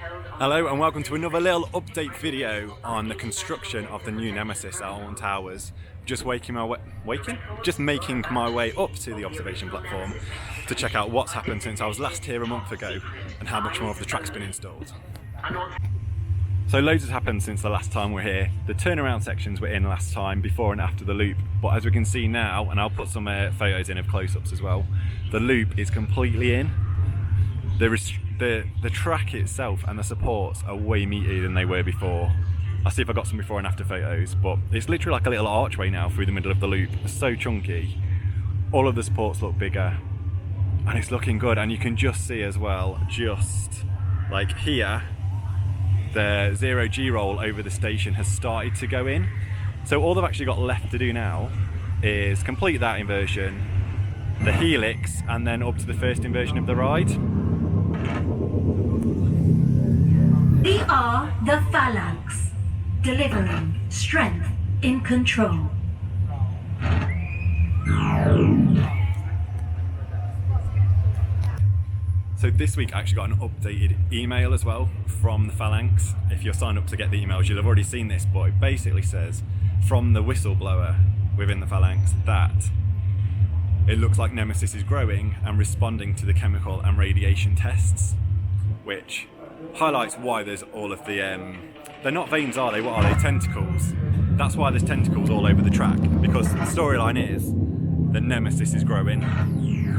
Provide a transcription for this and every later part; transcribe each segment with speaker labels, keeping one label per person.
Speaker 1: Hello and welcome to another little update video on the construction of the new Nemesis at Alton Towers. Just making my way up to the observation platform to check out what's happened since I was last here a month ago and how much more of the track's been installed. So loads has happened since the last time we're here. The turnaround sections were in last time, before and after the loop, but as we can see now, and I'll put some photos in of close-ups as well, the loop is completely in. The track itself and the supports are way meatier than they were before. I'll see if I got some before and after photos, but it's literally like a little archway now through the middle of the loop. It's so chunky. All of the supports look bigger and it's looking good, and you can just see as well, just like here, the 0G roll over the station has started to go in. So all they've actually got left to do now is complete that inversion, the helix, and then up to the first inversion of the ride.
Speaker 2: We are the Phalanx, delivering strength in control.
Speaker 1: So this week I actually got an updated email as well from the Phalanx. If you're signed up to get the emails, you'll have already seen this, but it basically says from the whistleblower within the Phalanx that it looks like Nemesis is growing and responding to the chemical and radiation tests, which highlights why there's all of the, they're not veins, are they? What are they? Tentacles. That's why there's tentacles all over the track, because the storyline is that Nemesis is growing.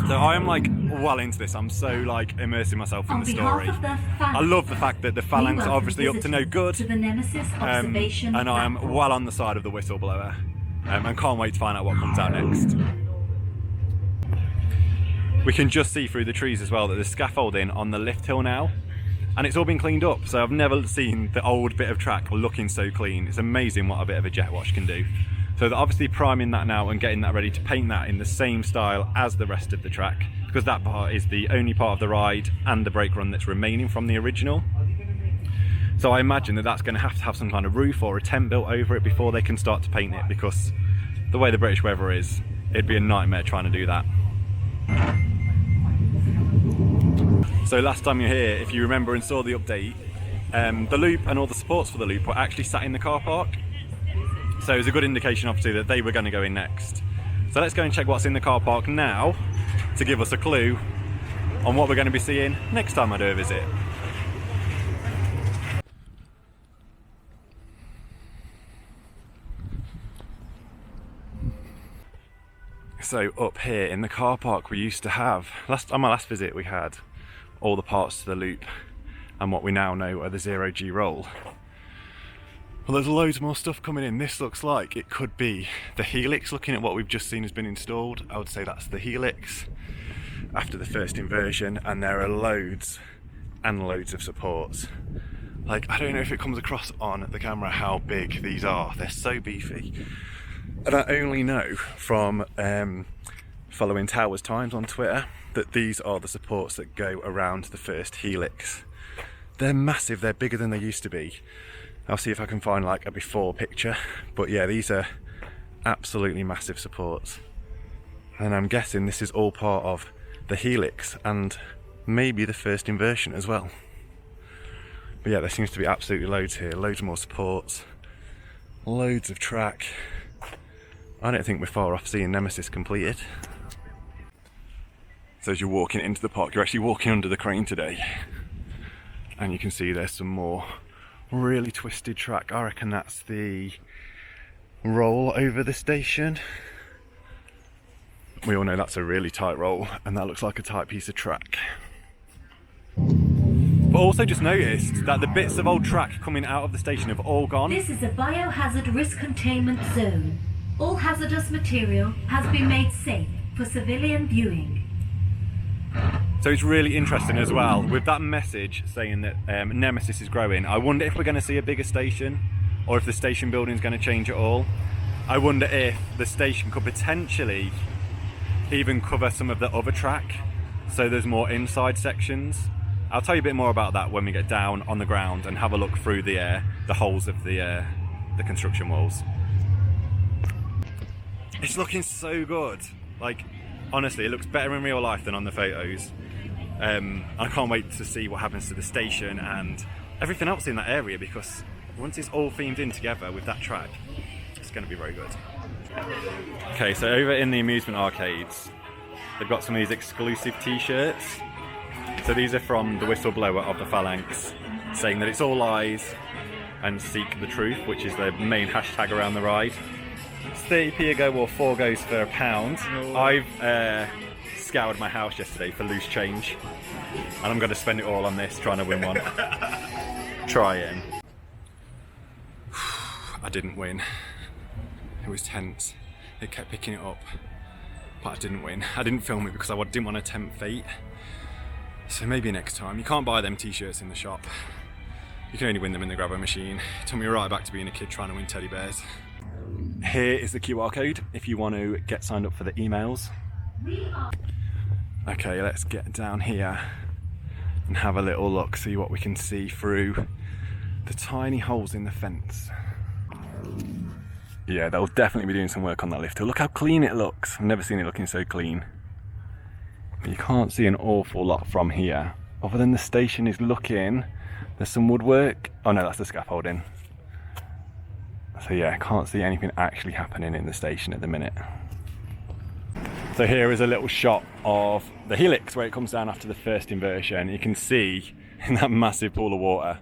Speaker 1: So I am like well into this. I'm so like immersing myself in the story. I love the fact that the Phalanx are obviously up to no good,
Speaker 2: to the Nemesis observation
Speaker 1: and I am well on the side of the whistleblower, and can't wait to find out what comes out next. We can just see through the trees as well that there's scaffolding on the lift hill now, and it's all been cleaned up. So I've never seen the old bit of track looking so clean. It's amazing what a bit of a jet wash can do. So they're obviously priming that now and getting that ready to paint that in the same style as the rest of the track, because that part is the only part of the ride and the brake run that's remaining from the original. So I imagine that that's going to have some kind of roof or a tent built over it before they can start to paint it, because the way the British weather is, it'd be a nightmare trying to do that. So last time you were here, if you remember and saw the update, the loop and all the supports for the loop were actually sat in the car park. So it was a good indication obviously that they were going to go in next. So let's go and check what's in the car park now to give us a clue on what we're going to be seeing next time I do a visit. So up here in the car park we used to have, on my last visit we had all the parts to the loop and what we now know are the 0G roll. Well, there's loads more stuff coming in. This looks like it could be the helix. Looking at what we've just seen has been installed, I would say that's the helix after the first inversion, and there are loads and loads of supports. Like, I don't know if it comes across on the camera how big these are. They're so beefy. And I only know from following Towers Times on Twitter that these are the supports that go around the first helix. They're massive, they're bigger than they used to be. I'll see if I can find like a before picture, but yeah, these are absolutely massive supports. And I'm guessing this is all part of the helix and maybe the first inversion as well. But yeah, there seems to be absolutely loads here, loads more supports, loads of track. I don't think we're far off seeing Nemesis completed. So as you're walking into the park, you're actually walking under the crane today. And you can see there's some more really twisted track. I reckon that's the roll over the station. We all know that's a really tight roll, and that looks like a tight piece of track. But also just noticed that the bits of old track coming out of the station have all gone.
Speaker 2: This is a biohazard risk containment zone. All hazardous material has been made safe for civilian viewing.
Speaker 1: So it's really interesting as well, with that message saying that Nemesis is growing. I wonder if we're going to see a bigger station, or if the station building is going to change at all. I wonder if the station could potentially even cover some of the other track, so there's more inside sections. I'll tell you a bit more about that when we get down on the ground and have a look through the holes of the construction walls. It's looking so good. Like, honestly, it looks better in real life than on the photos. I can't wait to see what happens to the station and everything else in that area, because once it's all themed in together with that track, it's going to be very good. Okay, so over in the amusement arcades, they've got some of these exclusive t-shirts. So these are from the whistleblower of the Phalanx, saying that it's all lies and seek the truth, which is the main hashtag around the ride. It's 30p a go or 4 goes for £1. I've scoured my house yesterday for loose change, and I'm going to spend it all on this, trying to win one. Trying. I didn't win. It was tense. It kept picking it up, but I didn't win. I didn't film it because I didn't want to tempt fate. So maybe next time. You can't buy them t-shirts in the shop. You can only win them in the grabber machine. It took me right back to being a kid trying to win teddy bears. Here is the QR code if you want to get signed up for the emails. Okay, let's get down here and have a little look, see what we can see through the tiny holes in the fence. Yeah, they'll definitely be doing some work on that lift hill. Look how clean it looks. I've never seen it looking so clean. You can't see an awful lot from here, other than the station is looking. There's some woodwork. Oh no, that's the scaffolding. So yeah, can't see anything actually happening in the station at the minute. So here is a little shot of the helix where it comes down after the first inversion. You can see in that massive pool of water,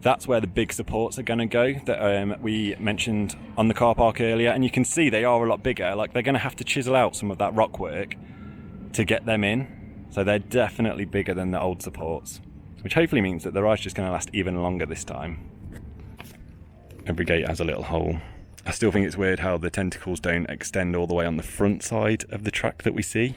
Speaker 1: that's where the big supports are going to go that we mentioned on the car park earlier. And you can see they are a lot bigger. Like, they're going to have to chisel out some of that rock work to get them in. So they're definitely bigger than the old supports, which hopefully means that the ride's just going to last even longer this time. Every gate has a little hole. I still think it's weird how the tentacles don't extend all the way on the front side of the track that we see.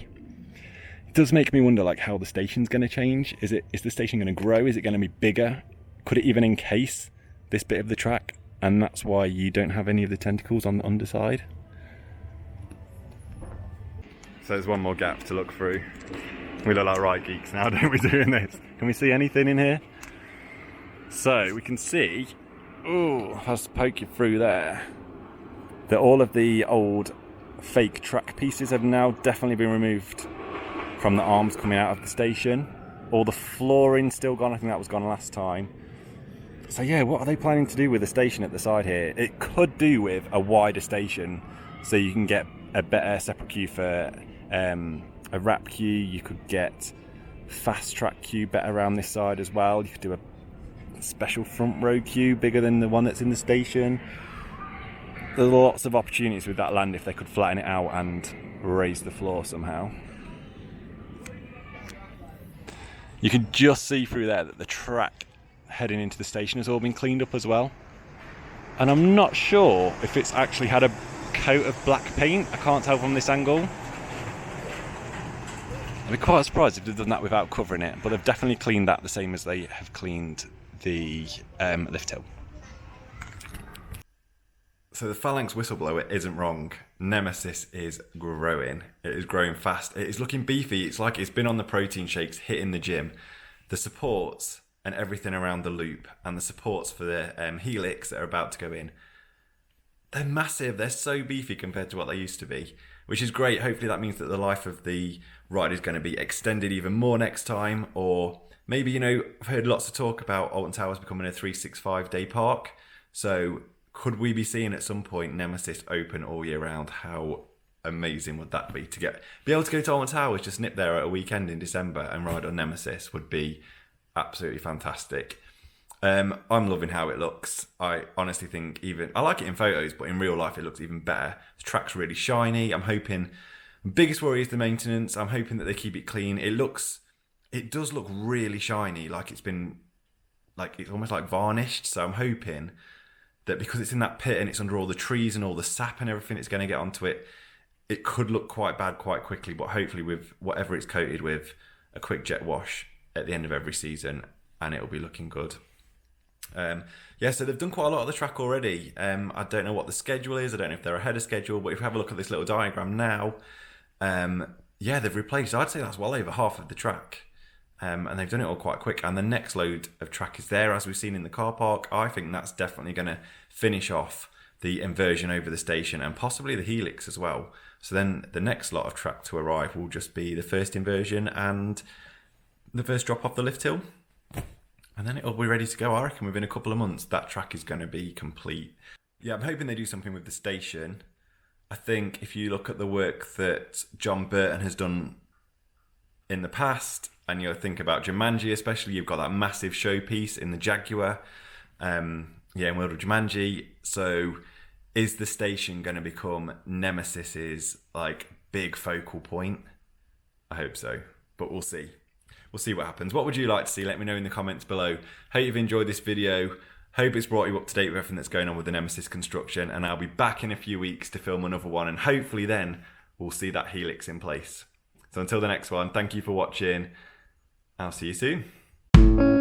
Speaker 1: It does make me wonder, like, how the station's going to change. Is the station going to grow? Is it going to be bigger? Could it even encase this bit of the track? And that's why you don't have any of the tentacles on the underside. So there's one more gap to look through. We look like right geeks now, don't we, doing this? Can we see anything in here? So we can see, ooh, if I was to poke you through there, that all of the old fake track pieces have now definitely been removed from the arms coming out of the station. All the flooring still gone. I think that was gone last time. So yeah, what are they planning to do with the station at the side here? It could do with a wider station, so you can get a better separate queue for a wrap queue. You could get fast track queue better around this side as well. You could do a special front row queue bigger than the one that's in the station. There's lots of opportunities with that land if they could flatten it out and raise the floor somehow. You can just see through there that the track heading into the station has all been cleaned up as well. And I'm not sure if it's actually had a coat of black paint. I can't tell from this angle. I'd be quite surprised if they've done that without covering it, but they've definitely cleaned that the same as they have cleaned the lift hill. So the Phalanx whistleblower isn't wrong. Nemesis is growing. It is growing fast. It is looking beefy. It's like it's been on the protein shakes, hitting the gym. The supports and everything around the loop and the supports for the helix that are about to go in, they're massive. They're so beefy compared to what they used to be, which is great. Hopefully that means that the life of the ride is going to be extended even more next time. Or maybe, you know, I've heard lots of talk about Alton Towers becoming a 365-day park. So could we be seeing at some point Nemesis open all year round? How amazing would that be? Be able to go to Alton Towers, just nip there at a weekend in December and ride on Nemesis would be absolutely fantastic. I'm loving how it looks. I honestly think I like it in photos, but in real life it looks even better. The track's really shiny. I'm hoping, biggest worry is the maintenance. I'm hoping that they keep it clean. It does look really shiny, like it's almost like varnished. So I'm hoping that because it's in that pit and it's under all the trees and all the sap and everything it's going to get onto it, it could look quite bad quite quickly. But hopefully with whatever it's coated with, a quick jet wash at the end of every season, and it'll be looking good. So they've done quite a lot of the track already. I don't know what the schedule is. I don't know if they're ahead of schedule, but if we have a look at this little diagram now, they've replaced, I'd say that's well over half of the track. And they've done it all quite quick. And the next load of track is there, as we've seen in the car park. I think that's definitely going to finish off the inversion over the station and possibly the helix as well. So then the next lot of track to arrive will just be the first inversion and the first drop off the lift hill. And then it'll be ready to go, I reckon, within a couple of months. That track is going to be complete. Yeah, I'm hoping they do something with the station. I think if you look at the work that John Burton has done in the past, and you think about Jumanji especially, you've got that massive showpiece in the Jaguar, in World of Jumanji. So is the station going to become Nemesis's like big focal point? I hope so, but we'll see. We'll see what happens. What would you like to see? Let me know in the comments below. Hope you've enjoyed this video. Hope it's brought you up to date with everything that's going on with the Nemesis construction, and I'll be back in a few weeks to film another one, and hopefully then we'll see that helix in place. So until the next one, thank you for watching. I'll see you soon.